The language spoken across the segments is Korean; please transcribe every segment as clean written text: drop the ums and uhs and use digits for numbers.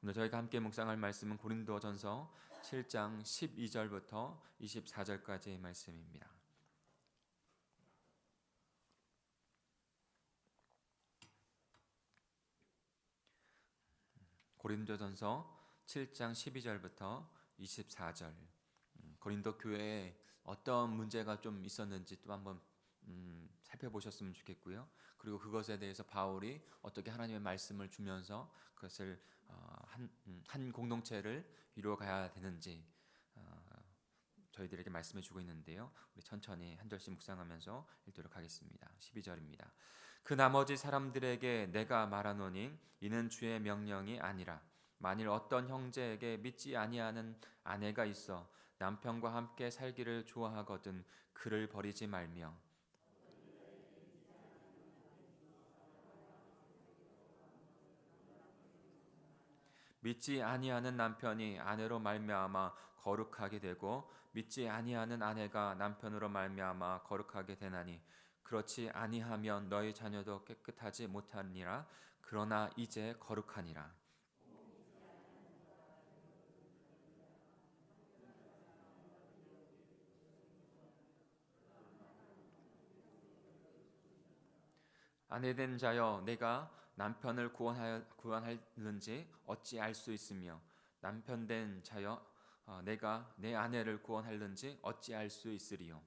오늘 저희가 함께 묵상할 말씀은 고린도전서 7장 12절부터 24절까지의 말씀입니다. 고린도전서 7장 12절부터 24절. 고린도 교회에 어떤 문제가 좀 있었는지 또 한번 살펴보셨으면 좋겠고요. 그리고 그것에 대해서 바울이 어떻게 하나님의 말씀을 주면서 그것을 한 공동체를 이루어가야 되는지 저희들에게 말씀해 주고 있는데요. 우리 천천히 한 절씩 묵상하면서 읽도록 하겠습니다. 12절입니다. 그 나머지 사람들에게 내가 말하노니 이는 주의 명령이 아니라 만일 어떤 형제에게 믿지 아니하는 아내가 있어 남편과 함께 살기를 좋아하거든 그를 버리지 말며 믿지 아니하는 남편이 아내로 말미암아 거룩하게 되고 믿지 아니하는 아내가 남편으로 말미암아 거룩하게 되나니 그렇지 아니하면 너희 자녀도 깨끗하지 못하니라. 그러나 이제 거룩하니라. 아내된 자여 내가 남편을 구원하는지 어찌 알 수 있으며 남편된 자여 내가 내 아내를 구원하는지 어찌 알 수 있으리요.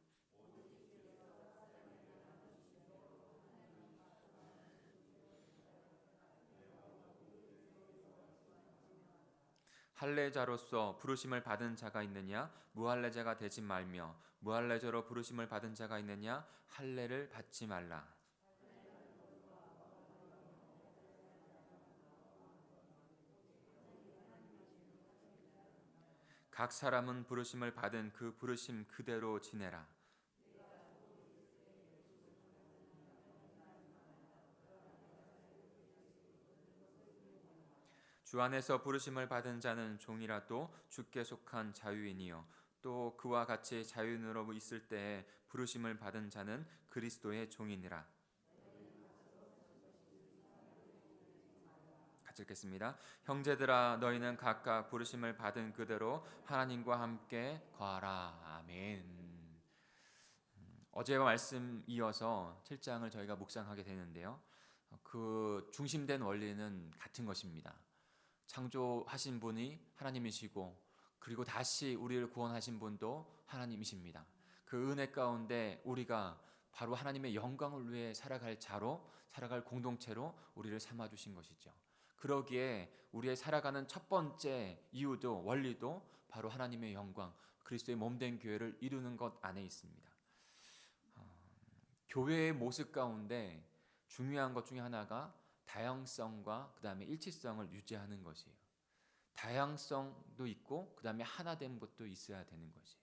할례자로서 부르심을 받은 자가 있느냐 무할례자가 되지 말며 무할례자로 부르심을 받은 자가 있느냐 할례를 받지 말라. 각 사람은 부르심을 받은 그 부르심 그대로 지내라. 주 안에서 부르심을 받은 자는 종이라도 주께 속한 자유인이요 또 그와 같이 자유인으로 있을 때에 부르심을 받은 자는 그리스도의 종이니라. 같이 읽겠습니다. 형제들아 너희는 각각 부르심을 받은 그대로 하나님과 함께 거하라. 아멘. 어제와 말씀 이어서 7장을 저희가 묵상하게 되는데요. 그 중심된 원리는 같은 것입니다. 창조하신 분이 하나님이시고 그리고 다시 우리를 구원하신 분도 하나님이십니다. 그 은혜 가운데 우리가 바로 하나님의 영광을 위해 살아갈 자로 살아갈 공동체로 우리를 삼아 주신 것이죠. 그러기에 우리의 살아가는 첫 번째 이유도 원리도 바로 하나님의 영광, 그리스도의 몸된 교회를 이루는 것 안에 있습니다. 교회의 모습 가운데 중요한 것 중에 하나가 다양성과 그 다음에 일치성을 유지하는 것이에요. 다양성도 있고 그 다음에 하나된 것도 있어야 되는 것이에요.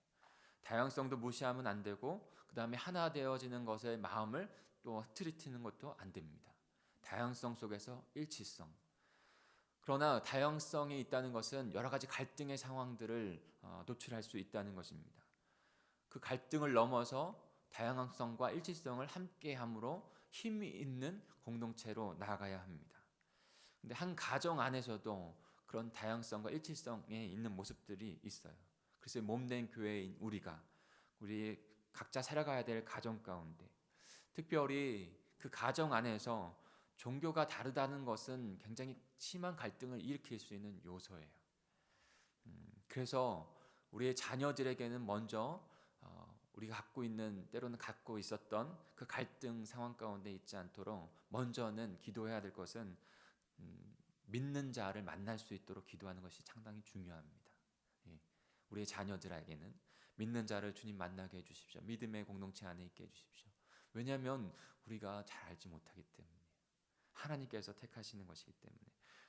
다양성도 무시하면 안 되고 그 다음에 하나 되어지는 것에 마음을 또 흐트리트는 것도 안 됩니다. 다양성 속에서 일치성. 그러나 다양성이 있다는 것은 여러 가지 갈등의 상황들을 노출할 수 있다는 것입니다. 그 갈등을 넘어서 다양성과 일치성을 함께함으로 힘이 있는 공동체로 나아가야 합니다. 근데 한 가정 안에서도 그런 다양성과 일치성에 있는 모습들이 있어요. 그래서 몸된 교회인 우리 각자 살아가야 될 가정 가운데 특별히 그 가정 안에서 종교가 다르다는 것은 굉장히 심한 갈등을 일으킬 수 있는 요소예요. 그래서 우리의 자녀들에게는 먼저 우리가 때로는 갖고 있었던 그 갈등 상황 가운데 있지 않도록 먼저는 기도해야 될 것은 믿는 자를 만날 수 있도록 기도하는 것이 상당히 중요합니다. 예. 우리의 자녀들에게는 믿는 자를 주님 만나게 해주십시오. 믿음의 공동체 안에 있게 해주십시오. 왜냐하면 우리가 잘 알지 못하기 때문에 하나님께서 택하시는 것이기 때문에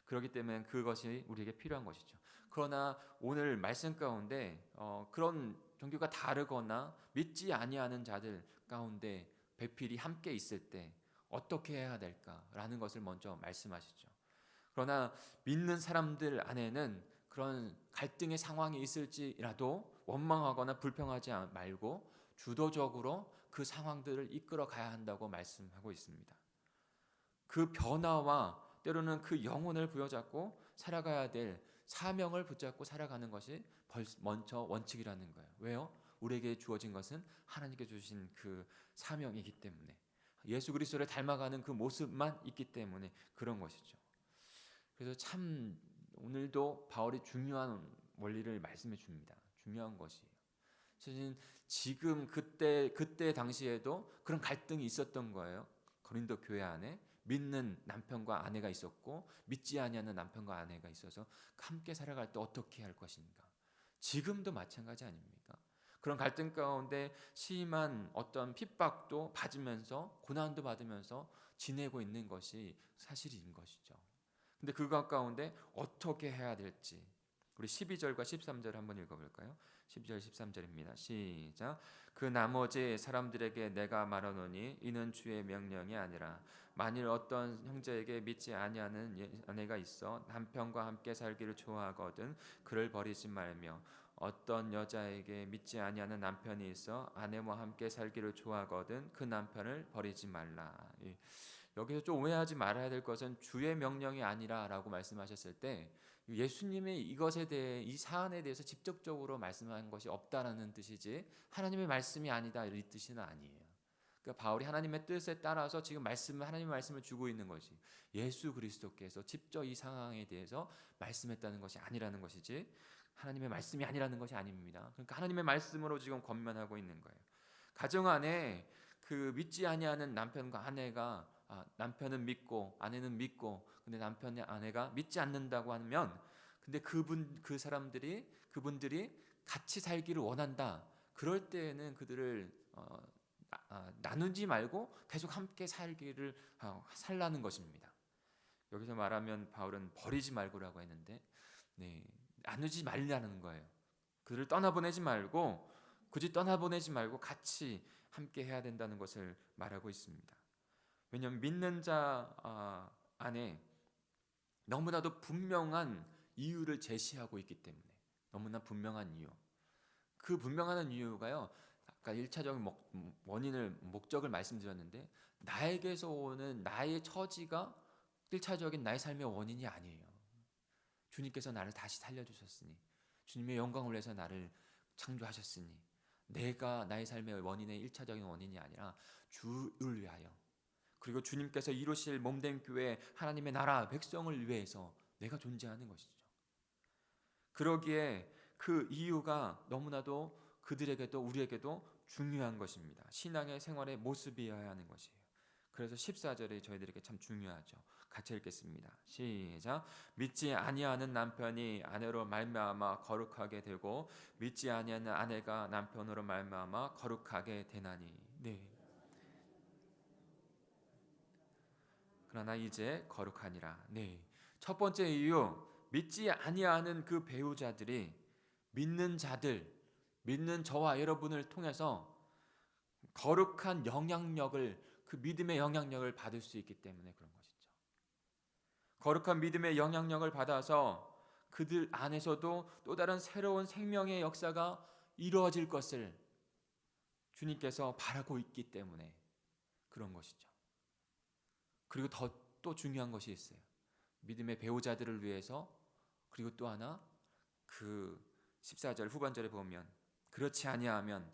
그렇기 때문에 그것이 우리에게 필요한 것이죠. 그러나 오늘 말씀 가운데 그런 종교가 다르거나 믿지 아니하는 자들 가운데 배필이 함께 있을 때 어떻게 해야 될까라는 것을 먼저 말씀하시죠. 그러나 믿는 사람들 안에는 그런 갈등의 상황이 있을지라도 원망하거나 불평하지 말고 주도적으로 그 상황들을 이끌어 가야 한다고 말씀하고 있습니다. 그 변화와 때로는 그 영혼을 부여잡고 살아가야 될 사명을 붙잡고 살아가는 것이 먼저 원칙이라는 거예요. 왜요? 우리에게 주어진 것은 하나님께 주신 그 사명이기 때문에, 예수 그리스도를 닮아가는 그 모습만 있기 때문에 그런 것이죠. 그래서 참 오늘도 바울이 중요한 원리를 말씀해 줍니다. 중요한 것이에요. 사실 지금 그때 당시에도 그런 갈등이 있었던 거예요. 고린도 교회 안에 믿는 남편과 아내가 있었고 믿지 아니하는 남편과 아내가 있어서 함께 살아갈 때 어떻게 할 것인가. 지금도 마찬가지 아닙니까? 그런 갈등 가운데 심한 어떤 핍박도 받으면서 고난도 받으면서 지내고 있는 것이 사실인 것이죠. 근데 그것 가운데 어떻게 해야 될지 우리 12절과 13절 한번 읽어볼까요? 12절 13절입니다. 시작. 그 나머지 사람들에게 내가 말하노니 이는 주의 명령이 아니라 만일 어떤 형제에게 믿지 아니하는 아내가 있어 남편과 함께 살기를 좋아하거든 그를 버리지 말며 어떤 여자에게 믿지 아니하는 남편이 있어 아내와 함께 살기를 좋아하거든 그 남편을 버리지 말라. 여기서 좀 오해하지 말아야 될 것은 주의 명령이 아니라라고 말씀하셨을 때 예수님의 이것에 대해 이 사안에 대해서 직접적으로 말씀한 것이 없다라는 뜻이지 하나님의 말씀이 아니다 이 뜻은 아니에요. 그러니까 바울이 하나님의 뜻에 따라서 지금 하나님의 말씀을 주고 있는 것이 예수 그리스도께서 직접 이 상황에 대해서 말씀했다는 것이 아니라는 것이지 하나님의 말씀이 아니라는 것이 아닙니다. 그러니까 하나님의 말씀으로 지금 권면하고 있는 거예요. 가정 안에 그 믿지 아니하는 남편과 아내가 남편은 믿고 아내는 믿고 근데 남편의 아내가 믿지 않는다고 하면 근데 그분들이 같이 살기를 원한다. 그럴 때에는 그들을 나누지 말고 계속 함께 살기를 살라는 것입니다. 여기서 말하면 바울은 버리지 말고라고 했는데 나누지 말라는 거예요. 그들을 떠나보내지 말고 굳이 떠나보내지 말고 같이 함께 해야 된다는 것을 말하고 있습니다. 왜냐하면 믿는 자 안에 너무나도 분명한 이유를 제시하고 있기 때문에 너무나 분명한 이유. 그 분명한 이유가요. 아까 1차적인 목적을 말씀드렸는데 나에게서 오는 나의 처지가 1차적인 나의 삶의 원인이 아니에요. 주님께서 나를 다시 살려주셨으니 주님의 영광을 위해서 나를 창조하셨으니 내가 나의 삶의 원인의 1차적인 원인이 아니라 주를 위하여 그리고 주님께서 이루실 몸된 교회 하나님의 나라 백성을 위해서 내가 존재하는 것이죠. 그러기에 그 이유가 너무나도 그들에게도 우리에게도 중요한 것입니다. 신앙의 생활의 모습이어야 하는 것이에요. 그래서 14절이 저희들에게 참 중요하죠. 같이 읽겠습니다. 시작. 믿지 아니하는 남편이 아내로 말미암아 거룩하게 되고 믿지 아니하는 아내가 남편으로 말미암아 거룩하게 되나니. 네. 그러나 이제 거룩하니라. 네. 첫 번째 이유, 믿지 아니하는 그 배우자들이 믿는 자들, 믿는 저와 여러분을 통해서 거룩한 영향력을 그 믿음의 영향력을 받을 수 있기 때문에 그런 것이죠. 거룩한 믿음의 영향력을 받아서 그들 안에서도 또 다른 새로운 생명의 역사가 이루어질 것을 주님께서 바라고 있기 때문에 그런 것이죠. 그리고 또 중요한 것이 있어요. 믿음의 배우자들을 위해서 그리고 또 하나 그 14절 후반절에 보면 그렇지 아니하면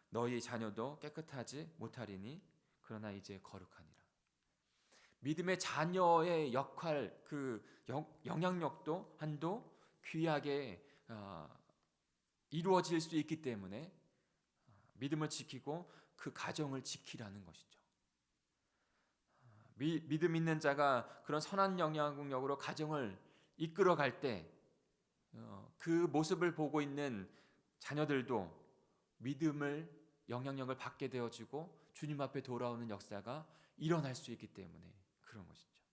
너희 자녀도 깨끗하지 못하리니 그러나 이제 거룩하니라. 믿음의 자녀의 역할 그 영향력도 한도 귀하게 이루어질 수 있기 때문에 믿음을 지키고 그 가정을 지키라는 것이죠. 믿음 있는 자가 그런 선한 영향력으로 가정을 이끌어갈 때 그 모습을 보고 있는 자녀들도 믿음을 영향력을 받게 되어지고 주님 앞에 돌아오는 역사가 일어날 수 있기 때문에 그런 것이죠.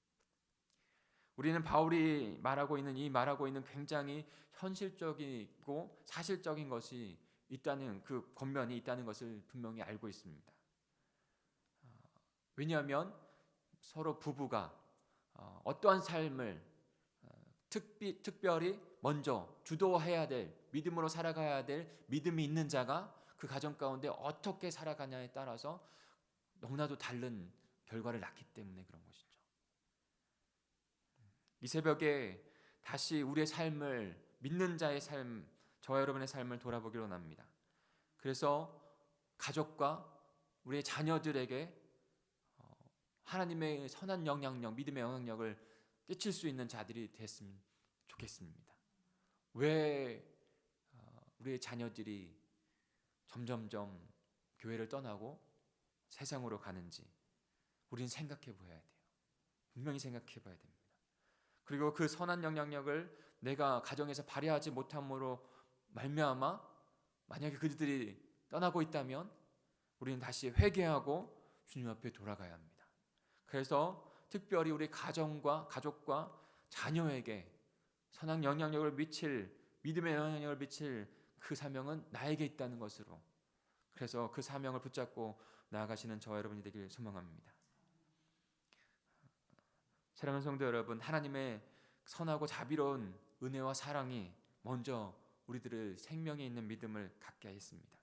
우리는 바울이 말하고 있는 굉장히 현실적이고 사실적인 것이 있다는 그 권면이 있다는 것을 분명히 알고 있습니다. 왜냐하면 서로 부부가 어떠한 삶을 특별히 먼저 주도해야 될 믿음으로 살아가야 될 믿음이 있는 자가 그 가정 가운데 어떻게 살아가냐에 따라서 너무나도 다른 결과를 낳기 때문에 그런 것이죠. 이 새벽에 다시 우리의 삶을, 믿는 자의 삶, 저와 여러분의 삶을 돌아보기로 원합니다. 그래서 가족과 우리의 자녀들에게 하나님의 선한 영향력, 믿음의 영향력을 끼칠 수 있는 자들이 됐으면 좋겠습니다. 왜 우리의 자녀들이 점점점 교회를 떠나고 세상으로 가는지 우리는 생각해 봐야 돼요. 분명히 생각해 봐야 됩니다. 그리고 그 선한 영향력을 내가 가정에서 발휘하지 못함으로 말미암아 만약에 그들이 떠나고 있다면 우리는 다시 회개하고 주님 앞에 돌아가야 합니다. 그래서 특별히 우리 가정과 가족과 자녀에게 선한 영향력을 미칠, 믿음의 영향력을 미칠 그 사명은 나에게 있다는 것으로, 그래서 그 사명을 붙잡고 나아가시는 저와 여러분이 되길 소망합니다. 사랑하는 성도 여러분, 하나님의 선하고 자비로운 은혜와 사랑이 먼저 우리들을 생명에 있는 믿음을 갖게 했습니다.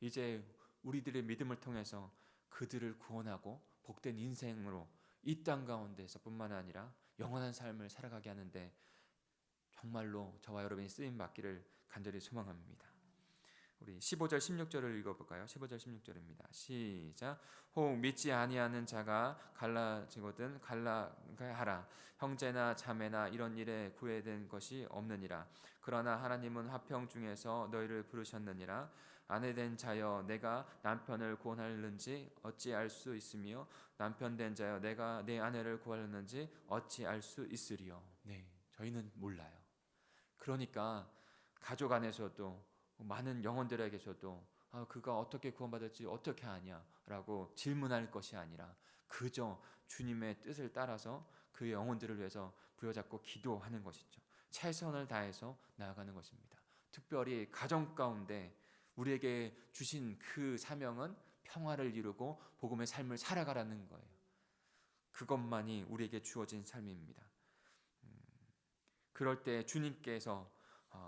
이제 우리들의 믿음을 통해서 그들을 구원하고 복된 인생으로 이 땅 가운데서 뿐만 아니라 영원한 삶을 살아가게 하는데 정말로 저와 여러분이 쓰임 받기를 간절히 소망합니다. 우리 15절 16절을 읽어볼까요? 15절 16절입니다. 시작. 혹 믿지 아니하는 자가 갈라지거든 갈라하라. 형제나 자매나 이런 일에 구애된 것이 없느니라. 그러나 하나님은 화평 중에서 너희를 부르셨느니라. 아내된 자여 내가 남편을 구원하였는지 어찌 알 수 있으며 남편된 자여 내가 내 아내를 구하였는지 어찌 알 수 있으리요. 네, 저희는 몰라요. 그러니까 가족 안에서도 많은 영혼들에게서도 그가 어떻게 구원받을지 어떻게 아냐라고 질문할 것이 아니라 그저 주님의 뜻을 따라서 그의 영혼들을 위해서 부여잡고 기도하는 것이죠. 최선을 다해서 나아가는 것입니다. 특별히 가정 가운데 우리에게 주신 그 사명은 평화를 이루고 복음의 삶을 살아가라는 거예요. 그것만이 우리에게 주어진 삶입니다. 그럴 때 주님께서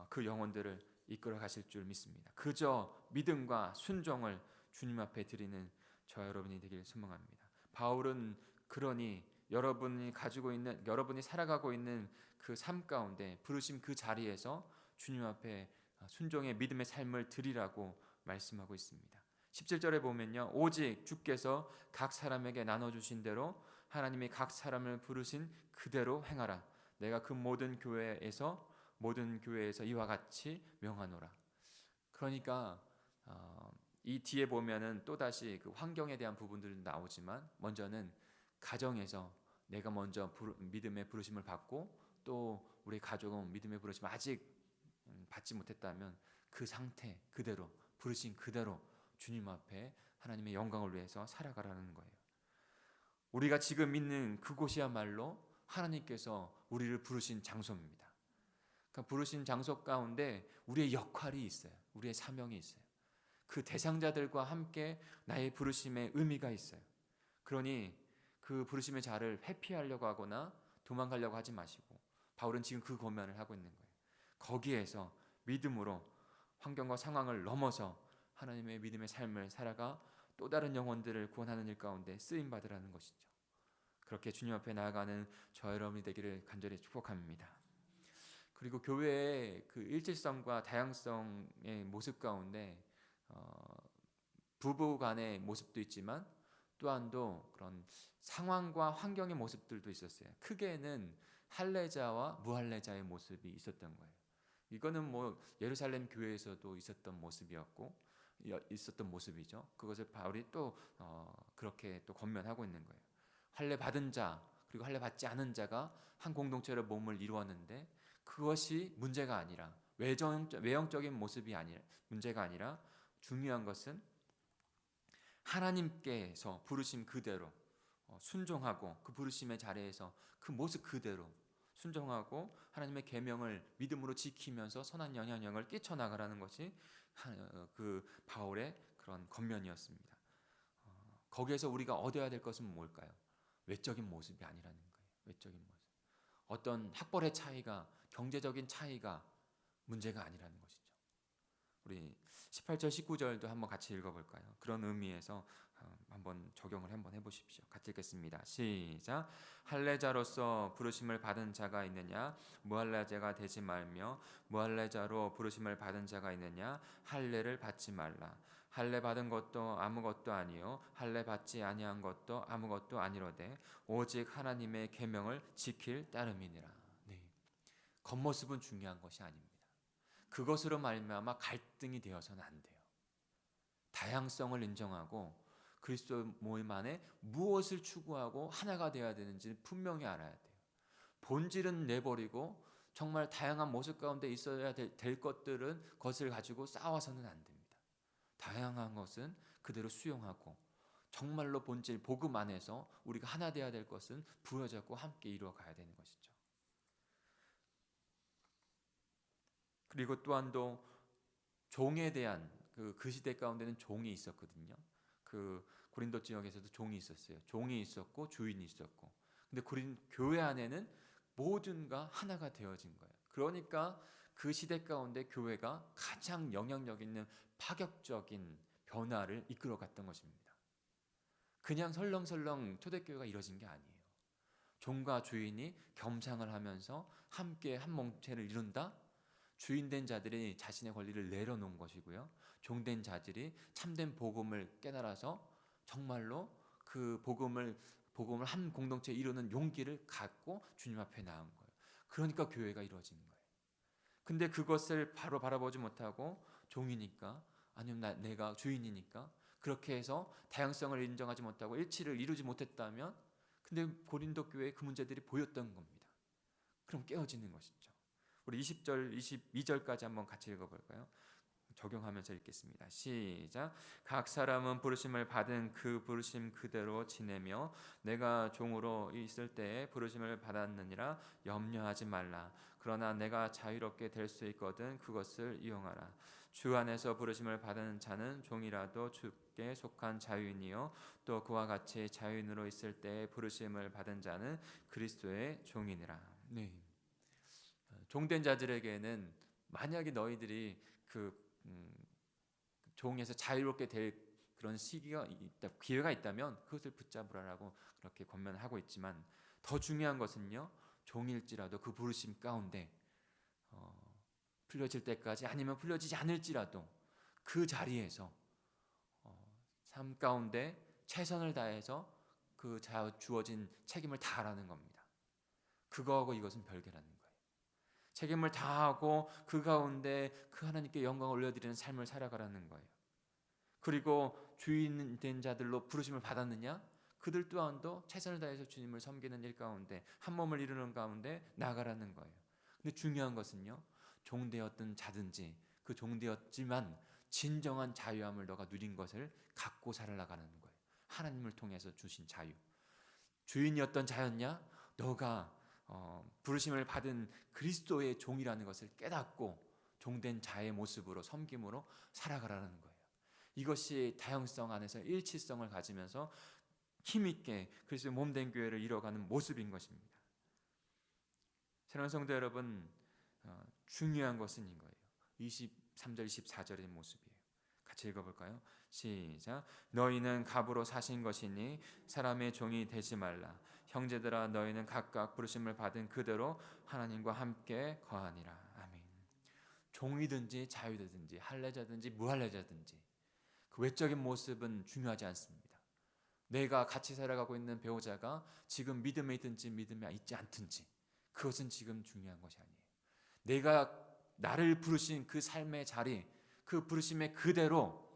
그 영혼들을 이끌어 가실 줄 믿습니다. 그저 믿음과 순종을 주님 앞에 드리는 저와 여러분이 되길 소망합니다. 바울은 그러니 여러분이 살아가고 있는 그 삶 가운데 부르심 그 자리에서 주님 앞에 순종의 믿음의 삶을 드리라고 말씀하고 있습니다. 17절에 보면요, 오직 주께서 각 사람에게 나눠주신 대로 하나님이 각 사람을 부르신 그대로 행하라. 내가 그 모든 교회에서 이와 같이 명하노라. 그러니까 이 뒤에 보면은 또 다시 그 환경에 대한 부분들도 나오지만 먼저는 가정에서 내가 먼저 믿음의 부르심을 받고 또 우리 가족은 믿음의 부르심을 아직 받지 못했다면 그 상태 그대로 부르신 그대로 주님 앞에 하나님의 영광을 위해서 살아가라는 거예요. 우리가 지금 있는 그곳이야말로 하나님께서 우리를 부르신 장소입니다. 그러니까 부르신 장소 가운데 우리의 역할이 있어요. 우리의 사명이 있어요. 그 대상자들과 함께 나의 부르심의 의미가 있어요. 그러니 그 부르심의 자를 회피하려고 하거나 도망가려고 하지 마시고 바울은 지금 그 권면을 하고 있는 거예요. 거기에서 믿음으로 환경과 상황을 넘어서 하나님의 믿음의 삶을 살아가 또 다른 영혼들을 구원하는 일 가운데 쓰임 받으라는 것이죠. 그렇게 주님 앞에 나아가는 저 여러분이 되기를 간절히 축복합니다. 그리고 교회의 그 일질성과 다양성의 모습 가운데 부부 간의 모습도 있지만 또한도 그런 상황과 환경의 모습들도 있었어요. 크게는 할례자와 무할례자의 모습이 있었던 거예요. 이거는 뭐 예루살렘 교회에서도 있었던 모습이죠. 그것을 바울이 또 그렇게 또 권면하고 있는 거예요. 할례 받은 자 그리고 할례 받지 않은 자가 한 공동체로 몸을 이루었는데 그것이 문제가 아니라 외형적인 모습이 아니라 문제가 아니라 중요한 것은 하나님께서 부르심 그대로 순종하고 그 부르심의 자리에서 그 모습 그대로 순종하고 하나님의 계명을 믿음으로 지키면서 선한 영향력을 끼쳐나가라는 것이 그 바울의 그런 권면이었습니다. 거기에서 우리가 얻어야 될 것은 뭘까요? 외적인 모습이 아니라는 거예요. 외적인 모습. 어떤 학벌의 차이가, 경제적인 차이가 문제가 아니라는 것이죠. 우리 18절 19절도 한번 같이 읽어볼까요? 그런 의미에서 한번 적용을 한번 해보십시오. 같이 읽겠습니다. 시작. 할례자로서 부르심을 받은 자가 있느냐? 무할례자가 되지 말며 무할례자로 부르심을 받은 자가 있느냐? 할례를 받지 말라. 할례 받은 것도 아무것도 아니요 할례 받지 아니한 것도 아무것도 아니로되 오직 하나님의 계명을 지킬 따름이니라. 네. 겉모습은 중요한 것이 아닙니다. 그것으로 말미암아 갈등이 되어서는 안 돼요. 다양성을 인정하고 그리스도 모임 안에 무엇을 추구하고 하나가 되어야 되는지 분명히 알아야 돼요. 본질은 내버리고 정말 다양한 모습 가운데 있어야 될 것을 가지고 싸워서는 안 됩니다. 다양한 것은 그대로 수용하고 정말로 본질 복음 안에서 우리가 하나 되어야 될 것은 부여잡고 함께 이루어가야 되는 것이죠. 그리고 또한도 종에 대한 그 시대 가운데는 종이 있었거든요. 그 고린도 지역에서도 종이 있었어요. 종이 있었고 주인이 있었고. 근데 교회 안에는 모든가 하나가 되어진 거예요. 그러니까 그 시대 가운데 교회가 가장 영향력 있는 파격적인 변화를 이끌어갔던 것입니다. 그냥 설렁설렁 초대교회가 이뤄진 게 아니에요. 종과 주인이 겸상을 하면서 함께 한 몸체를 이룬다? 주인된 자들이 자신의 권리를 내려놓은 것이고요. 종된 자들이 참된 복음을 깨달아서 정말로 그 복음을 한 공동체에 이루는 용기를 갖고 주님 앞에 나온 거예요. 그러니까 교회가 이루어진 거예요. 근데 그것을 바로 바라보지 못하고 종이니까 아니면 내가 주인이니까 그렇게 해서 다양성을 인정하지 못하고 일치를 이루지 못했다면 근데 고린도 교회에 그 문제들이 보였던 겁니다. 그럼 깨어지는 것이죠. 우리 20절, 22절까지 한번 같이 읽어볼까요? 적용하면서 읽겠습니다. 시작. 각 사람은 부르심을 받은 그 부르심 그대로 지내며 내가 종으로 있을 때에 부르심을 받았느니라 염려하지 말라. 그러나 내가 자유롭게 될 수 있거든 그것을 이용하라. 주 안에서 부르심을 받은 자는 종이라도 주께 속한 자유인이요 또 그와 같이 자유인으로 있을 때에 부르심을 받은 자는 그리스도의 종이니라. 네. 종된 자들에게는 만약에 너희들이 종에서 자유롭게 될 그런 시기가 기회가 있다면 그것을 붙잡으라라고 그렇게 권면하고 있지만 더 중요한 것은요. 종일지라도 그 부르심 가운데 풀려질 때까지 아니면 풀려지지 않을지라도 그 자리에서 삶 가운데 최선을 다해서 그 주어진 책임을 다하라는 겁니다. 그거하고 이것은 별개라는 거예요. 책임을 다하고 그 가운데 그 하나님께 영광을 올려드리는 삶을 살아가라는 거예요. 그리고 주인 된 자들로 부르심을 받았느냐? 그들 또한도 최선을 다해서 주님을 섬기는 일 가운데 한 몸을 이루는 가운데 나아가라는 거예요. 근데 중요한 것은요. 종되었던 자든지 그 종되었지만 진정한 자유함을 너가 누린 것을 갖고 살아가는 거예요. 하나님을 통해서 주신 자유. 주인이었던 자였냐? 너가 부르심을 받은 그리스도의 종이라는 것을 깨닫고 종된 자의 모습으로 섬김으로 살아가라는 거예요. 이것이 다양성 안에서 일치성을 가지면서 힘있게 그리스도의 몸된 교회를 이뤄가는 모습인 것입니다. 사랑하는 성도 여러분, 중요한 것은 이거예요. 23절 24절의 모습이에요. 같이 읽어볼까요? 시작. 너희는 갑으로 사신 것이니 사람의 종이 되지 말라. 형제들아 너희는 각각 부르심을 받은 그대로 하나님과 함께 거하니라. 아멘. 종이든지 자유되든지 할례자든지 무할례자든지 그 외적인 모습은 중요하지 않습니다. 내가 같이 살아가고 있는 배우자가 지금 믿음에 있든지 믿음에 있지 않든지 그것은 지금 중요한 것이 아니에요. 내가 나를 부르신 그 삶의 자리, 그 부르심의 그대로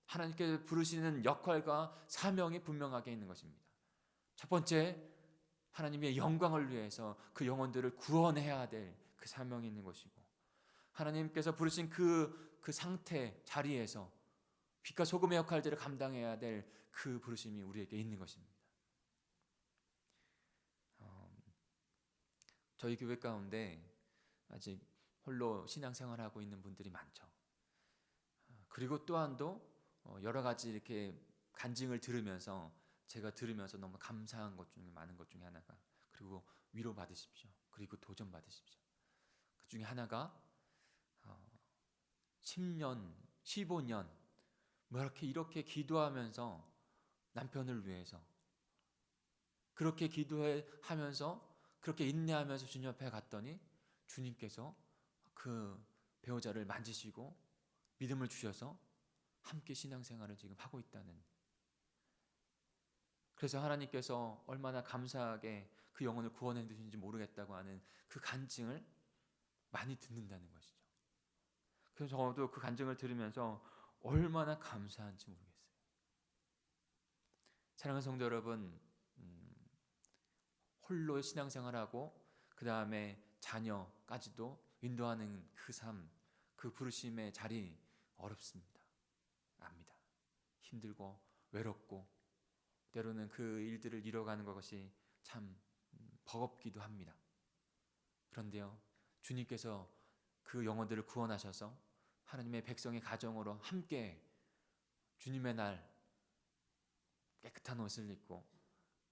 하나님께 부르시는 역할과 사명이 분명하게 있는 것입니다. 첫 번째, 하나님의 영광을 위해서 그 영혼들을 구원해야 될 그 사명이 있는 것이고 하나님께서 부르신 그 상태, 자리에서 빛과 소금의 역할들을 감당해야 될 그 부르심이 우리에게 있는 것입니다. 저희 교회 가운데 아직 홀로 신앙생활하고 있는 분들이 많죠. 그리고 또한도 여러 가지 이렇게 간증을 들으면서 제가 들으면서 너무 감사한 것 중에 많은 것 중에 하나가 그리고 위로 받으십시오. 그리고 도전 받으십시오. 그 중에 하나가 10년, 15년 뭐 이렇게 기도하면서 남편을 위해서 그렇게 기도하면서 그렇게 인내하면서 주님 앞에 갔더니 주님께서 그 배우자를 만지시고 믿음을 주셔서 함께 신앙생활을 지금 하고 있다는. 그래서 하나님께서 얼마나 감사하게 그 영혼을 구원해 주신지 모르겠다고 하는 그 간증을 많이 듣는다는 것이죠. 그래서 저도 그 간증을 들으면서 얼마나 감사한지 모르겠어요. 사랑하는 성도 여러분, 홀로 신앙생활하고 그 다음에 자녀까지도 인도하는 그 삶, 그 부르심의 자리 어렵습니다. 압니다. 힘들고 외롭고 때로는 그 일들을 이뤄가는 것이 참 버겁기도 합니다. 그런데요, 주님께서 그 영혼들을 구원하셔서 하나님의 백성의 가정으로 함께 주님의 날 깨끗한 옷을 입고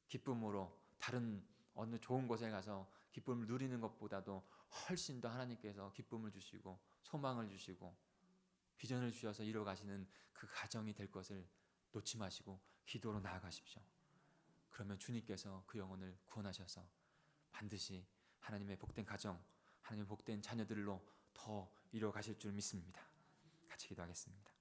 기쁨으로 다른 어느 좋은 곳에 가서 기쁨을 누리는 것보다도 훨씬 더 하나님께서 기쁨을 주시고 소망을 주시고 비전을 주셔서 이뤄가시는 그 가정이 될 것을 놓지 마시고 기도로 나아가십시오. 그러면 주님께서 그 영혼을 구원하셔서 반드시 하나님의 복된 가정, 하나님의 복된 자녀들로 더 이뤄가실 줄 믿습니다. 같이 기도하겠습니다.